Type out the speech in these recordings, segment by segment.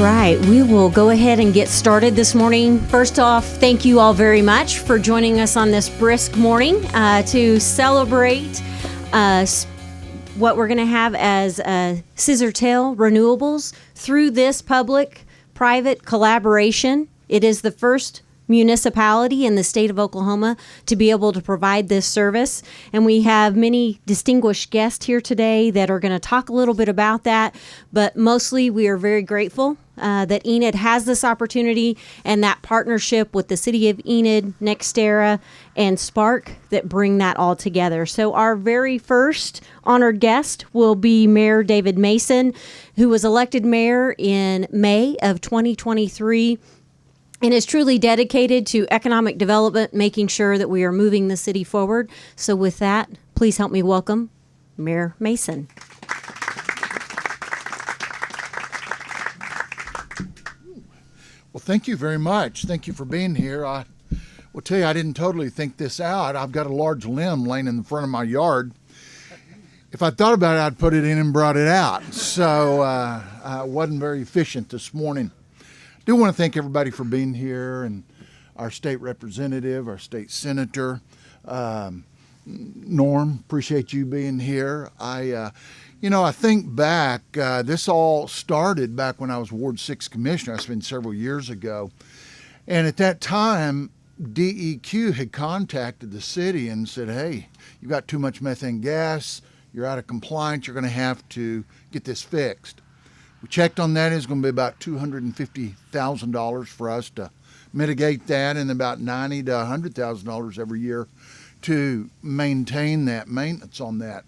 right, we will go ahead and get started this morning. First off, thank you all very much for joining us on this brisk morning to celebrate what we're going to have as Scissortail Renewables through this public-private collaboration. It is the first municipality in the state of Oklahoma to be able to provide this service. And we have many distinguished guests here today that are going to talk a little bit about that. But mostly we are very grateful that Enid has this opportunity and that partnership with the City of Enid, NextEra, and Spark that bring that all together. So our very first honored guest will be Mayor David Mason, who was elected mayor in May of 2023. And is truly dedicated to economic development, making sure that we are moving the city forward. So with that, please help me welcome Mayor Mason. Well, thank you very much. Thank you for being here. I will tell you, I didn't totally think this out. I've got a large limb laying in the front of my yard. If I thought about it, I'd put it in and brought it out. So I wasn't very efficient this morning. I do want to thank everybody for being here, and our state representative, our state senator, Norm, appreciate you being here. I think back, this all started back when I was Ward 6 Commissioner. It's been several years ago. And at that time, DEQ had contacted the city and said, hey, you've got too much methane gas, you're out of compliance, you're going to have to get this fixed. We checked on that. It's going to be about $250,000 for us to mitigate that, and about $90,000 to $100,000 every year to maintain that maintenance on that.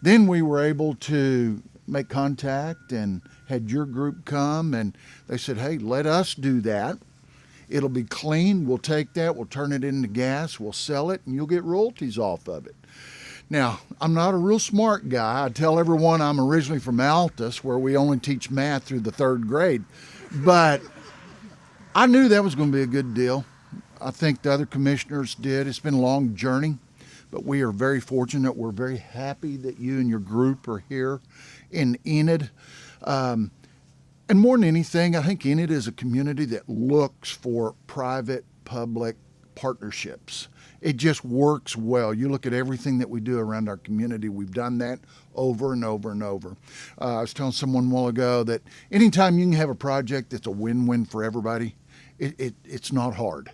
Then we were able to make contact and had your group come, and they said, hey, let us do that. It'll be clean. We'll take that. We'll turn it into gas. We'll sell it, and you'll get royalties off of it. Now, I'm not a real smart guy. I tell everyone I'm originally from Altus, where we only teach math through the 3rd grade. But I knew that was going to be a good deal. I think the other commissioners did. It's been a long journey, but we are very fortunate. We're very happy that you and your group are here in Enid. And more than anything, I think Enid is a community that looks for private-public partnerships. It just works well. You look at everything that we do around our community. We've done that over and over and over. I was telling someone a while ago that anytime you can have a project that's a win-win for everybody, it's not hard.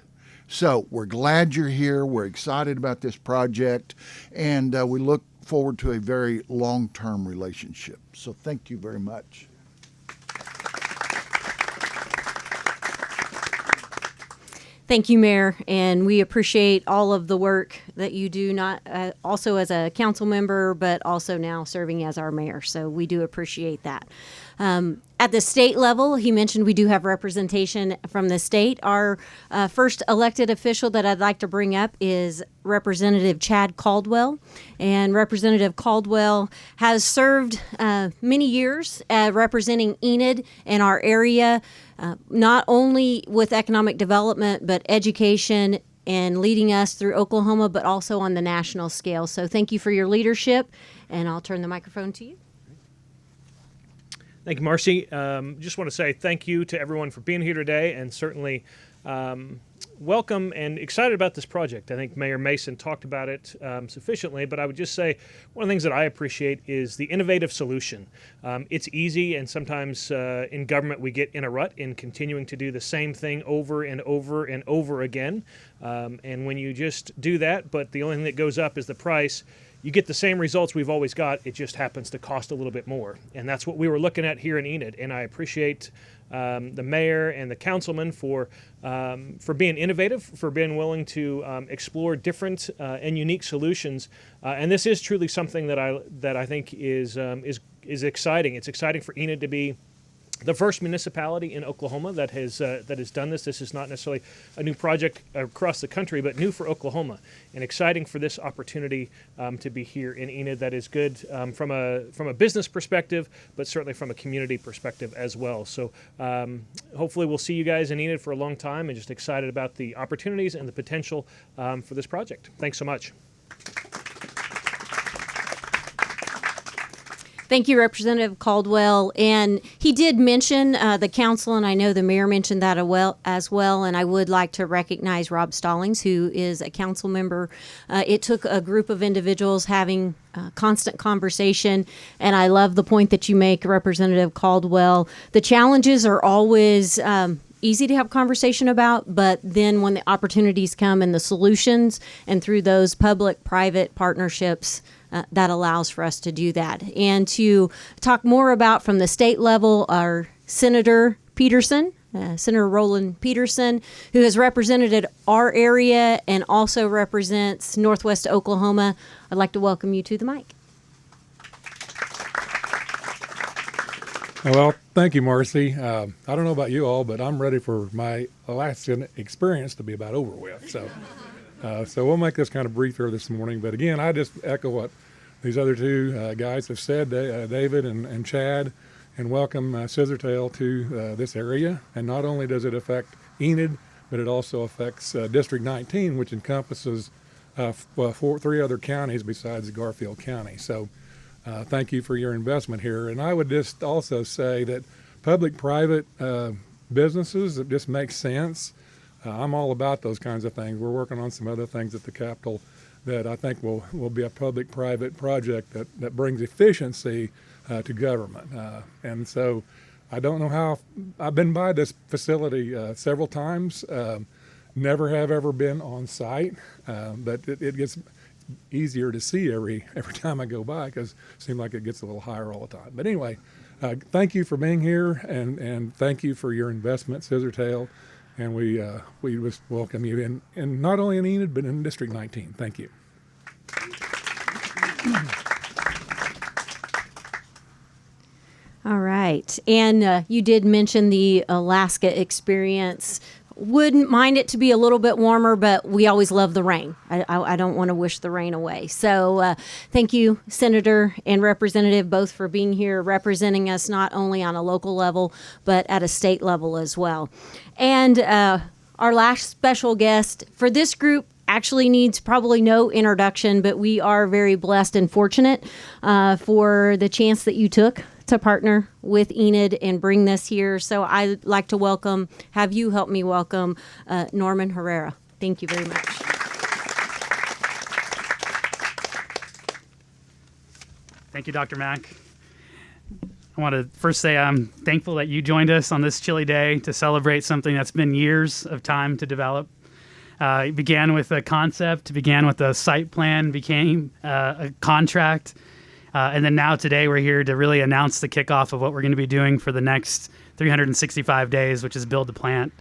So we're glad you're here. We're excited about this project, and we look forward to a very long-term relationship. So thank you very much. Thank you, Mayor, and we appreciate all of the work that you do, not also as a council member, but also now serving as our mayor. So we do appreciate that. At the state level, he mentioned we do have representation from the state. Our first elected official that I'd like to bring up is Representative Chad Caldwell. And Representative Caldwell has served many years representing Enid in our area, not only with economic development, but education and leading us through Oklahoma, but also on the national scale. So thank you for your leadership, and I'll turn the microphone to you. Thank you, Marcy. Just want to say thank you to everyone for being here today, and certainly welcome and excited about this project. I think Mayor Mason talked about it sufficiently, but I would just say one of the things that I appreciate is the innovative solution. It's easy, and sometimes in government we get in a rut in continuing to do the same thing over and over and over again. And when you just do that, but the only thing that goes up is the price, you get the same results we've always got. It just happens to cost a little bit more. And that's what we were looking at here in Enid. And I appreciate the mayor and the councilman for being innovative, for being willing to explore different and unique solutions. And this is truly something that I think is exciting. It's exciting for Enid to be the first municipality in Oklahoma that has done this. This is not necessarily a new project across the country, but new for Oklahoma, and exciting for this opportunity to be here in Enid. That is good from a business perspective, but certainly from a community perspective as well. So hopefully we'll see you guys in Enid for a long time, and just excited about the opportunities and the potential for this project. Thanks so much. Thank you, Representative Caldwell. And he did mention the council, and I know the mayor mentioned that as well. And I would like to recognize Rob Stallings, who is a council member. It took a group of individuals having constant conversation, and I love the point that you make, Representative Caldwell. The challenges are always easy to have conversation about, but then when the opportunities come and the solutions, and through those public-private partnerships, that allows for us to do that. And to talk more about from the state level, our Senator Peterson, Senator Roland Peterson, who has represented our area and also represents Northwest Oklahoma. I'd like to welcome you to the mic. Well, thank you, Marcy. I don't know about you all, but I'm ready for my Alaskan experience to be about over with. So we'll make this kind of brief here this morning. But again, I just echo what these other two guys have said, David and Chad, and welcome Scissortail to this area. And not only does it affect Enid, but it also affects District 19, which encompasses three other counties besides Garfield County. So thank you for your investment here. And I would just also say that public-private businesses, it just makes sense. I'm all about those kinds of things. We're working on some other things at the Capitol that I think will be a public-private project that brings efficiency to government. And so I don't know how, I've been by this facility several times, never have ever been on site, but it gets easier to see every time I go by because it seems like it gets a little higher all the time. But anyway, thank you for being here, and thank you for your investment, Scissortail, and we just welcome you in not only in Enid but in District 19. Thank you. All right, and you did mention the Alaska experience. Wouldn't mind it to be a little bit warmer, but we always love the rain. I don't want to wish the rain away. So thank you, Senator and Representative, both for being here, representing us not only on a local level, but at a state level as well. And our last special guest for this group actually needs probably no introduction, but we are very blessed and fortunate for the chance that you took to partner with Enid and bring this here. So I'd like to have you help me welcome Norman Herrera. Thank you very much. Thank you, Dr. Mack. I want to first say I'm thankful that you joined us on this chilly day to celebrate something that's been years of time to develop. It began with a concept, began with a site plan, became a contract, and then now today we're here to really announce the kickoff of what we're going to be doing for the next 365 days, which is build the plant.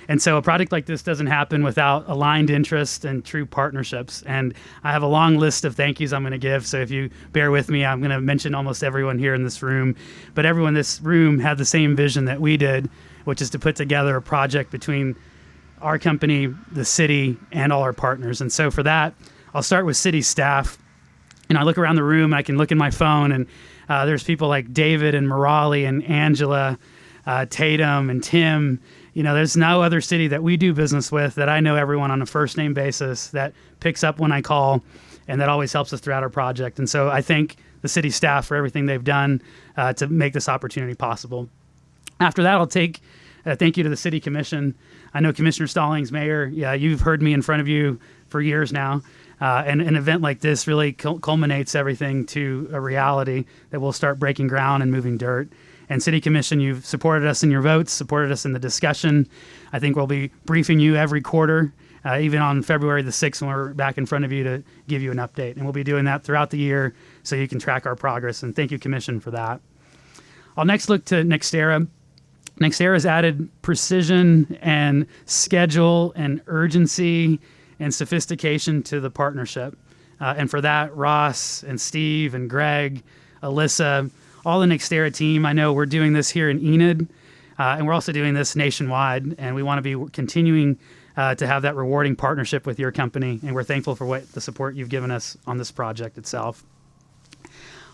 And so a project like this doesn't happen without aligned interest and true partnerships. And I have a long list of thank yous I'm going to give. So if you bear with me, I'm going to mention almost everyone here in this room. But everyone in this room had the same vision that we did, which is to put together a project between our company, the city, and all our partners. And so for that, I'll start with city staff. And I look around the room, I can look in my phone, and there's people like David and Morali and Angela, Tatum and Tim. You know, there's no other city that we do business with that I know everyone on a first name basis, that picks up when I call, and that always helps us throughout our project. And so I thank the city staff for everything they've done to make this opportunity possible. After that, I'll take thank you to the City Commission. I know Commissioner Stallings, Mayor, you've heard me in front of you for years now. And an event like this really culminates everything to a reality that we'll start breaking ground and moving dirt. And City Commission, you've supported us in your votes, supported us in the discussion. I think we'll be briefing you every quarter, even on February the 6th when we're back in front of you to give you an update. And we'll be doing that throughout the year so you can track our progress. And thank you, Commission, for that. I'll next look to Nextera. Nextera has added precision and schedule and urgency and sophistication to the partnership. And for that, Ross and Steve and Greg, Alyssa, all the Nextera team, I know we're doing this here in Enid, and we're also doing this nationwide, and we want to be continuing to have that rewarding partnership with your company, and we're thankful for the support you've given us on this project itself.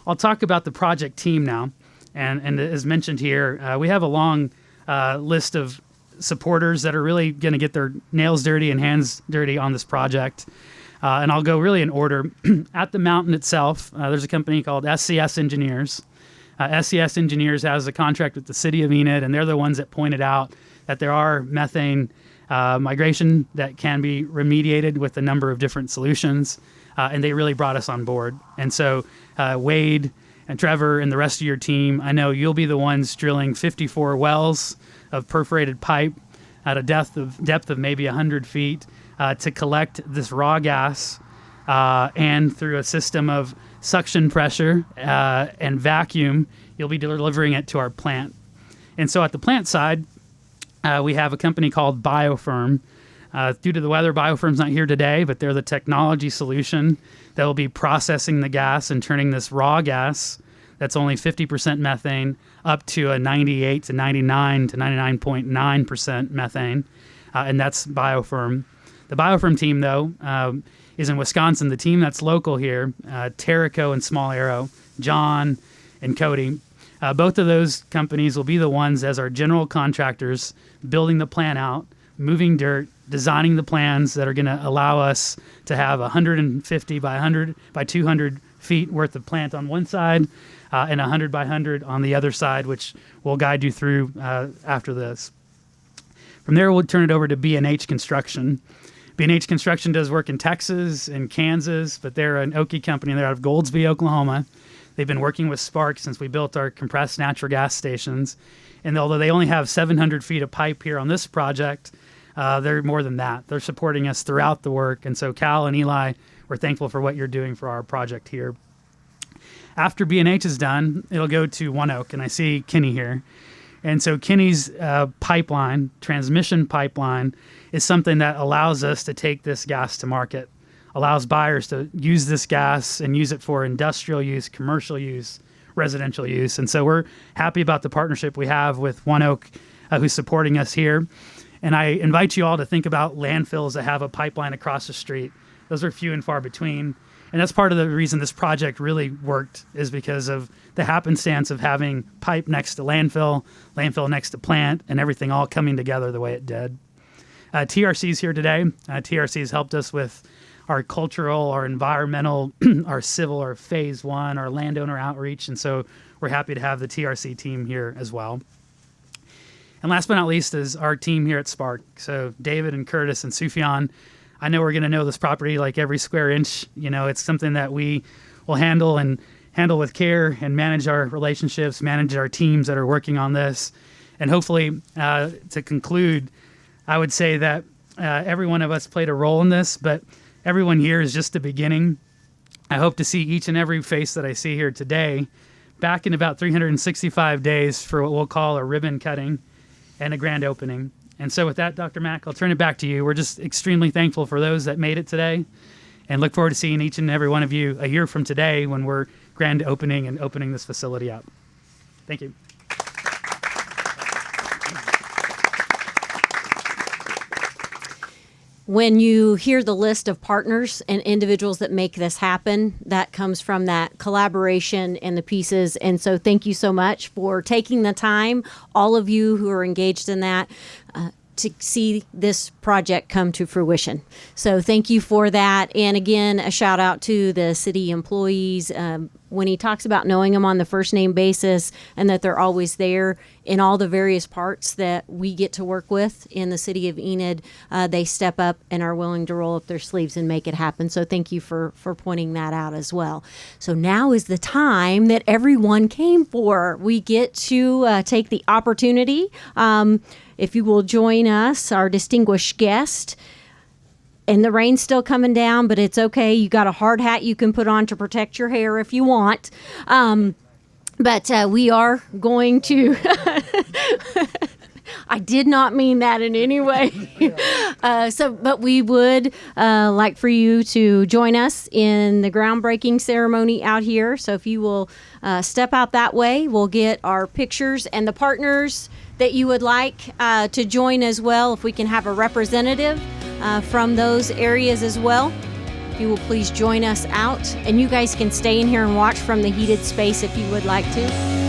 I'll talk about the project team now, and as mentioned here, we have a long list of supporters that are really going to get their nails dirty and hands dirty on this project. And I'll go really in order. At the mountain itself, there's a company called SCS Engineers. SCS Engineers has a contract with the City of Enid, and they're the ones that pointed out that there are methane migration that can be remediated with a number of different solutions, and they really brought us on board. And so Wade and Trevor and the rest of your team, I know you'll be the ones drilling 54 wells of perforated pipe at a depth of maybe 100 feet to collect this raw gas, and through a system of suction pressure and vacuum, you'll be delivering it to our plant. And so at the plant side, we have a company called Biofirm. Due to the weather, Biofirm's not here today, but they're the technology solution that will be processing the gas and turning this raw gas that's only 50% methane up to a 98 to 99 to 99.9% methane, and that's Biofirm. The Biofirm team, though, is in Wisconsin. The team that's local here, Terrico and Small Arrow, John and Cody, both of those companies will be the ones as our general contractors building the plant out, moving dirt, designing the plans that are going to allow us to have 150 by 100 by 200 feet worth of plant on one side and 100 by 100 on the other side, which we'll guide you through after this. From there, we'll turn it over to B&H Construction. B&H Construction does work in Texas and Kansas, but they're an Okie company. They're out of Goldsby, Oklahoma. They've been working with Spark since we built our compressed natural gas stations. And although they only have 700 feet of pipe here on this project, they're more than that. They're supporting us throughout the work. And so Cal and Eli, we're thankful for what you're doing for our project here. After B&H is done, it'll go to One Oak, and I see Kenny here. And so Kenny's pipeline, transmission pipeline, is something that allows us to take this gas to market, allows buyers to use this gas and use it for industrial use, commercial use, residential use. And so we're happy about the partnership we have with One Oak, who's supporting us here. And I invite you all to think about landfills that have a pipeline across the street. Those are few and far between. And that's part of the reason this project really worked, is because of the happenstance of having pipe next to landfill, landfill next to plant, and everything all coming together the way it did. TRC's here today. TRC's helped us with our cultural, our environmental, our civil, our phase one, our landowner outreach. And so we're happy to have the TRC team here as well. And last but not least is our team here at Spark. So David and Curtis and Sufjan, I know we're going to know this property like every square inch. You know, it's something that we will handle with care and manage our relationships, manage our teams that are working on this. And hopefully, to conclude, I would say that every one of us played a role in this, but everyone here is just the beginning. I hope to see each and every face that I see here today back in about 365 days for what we'll call a ribbon cutting and a grand opening. And so with that, Dr. Mack, I'll turn it back to you. We're just extremely thankful for those that made it today and look forward to seeing each and every one of you a year from today when we're grand opening and opening this facility up. Thank you. When you hear the list of partners and individuals that make this happen, that comes from that collaboration and the pieces. And so thank you so much for taking the time, all of you who are engaged in that, to see this project come to fruition. So thank you for that. And again, a shout out to the city employees. When he talks about knowing them on the first name basis and that they're always there in all the various parts that we get to work with in the city of Enid, they step up and are willing to roll up their sleeves and make it happen. So thank you for pointing that out as well. So now is the time that everyone came for. We get to take the opportunity. If you will join us, our distinguished guest. And the rain's still coming down, but it's okay. You got a hard hat you can put on to protect your hair if you want. But we are going to... I did not mean that in any way. But we would like for you to join us in the groundbreaking ceremony out here. So if you will step out that way, we'll get our pictures and the partners that you would like to join as well. If we can have a representative from those areas as well. If you will please join us out. And you guys can stay in here and watch from the heated space if you would like to.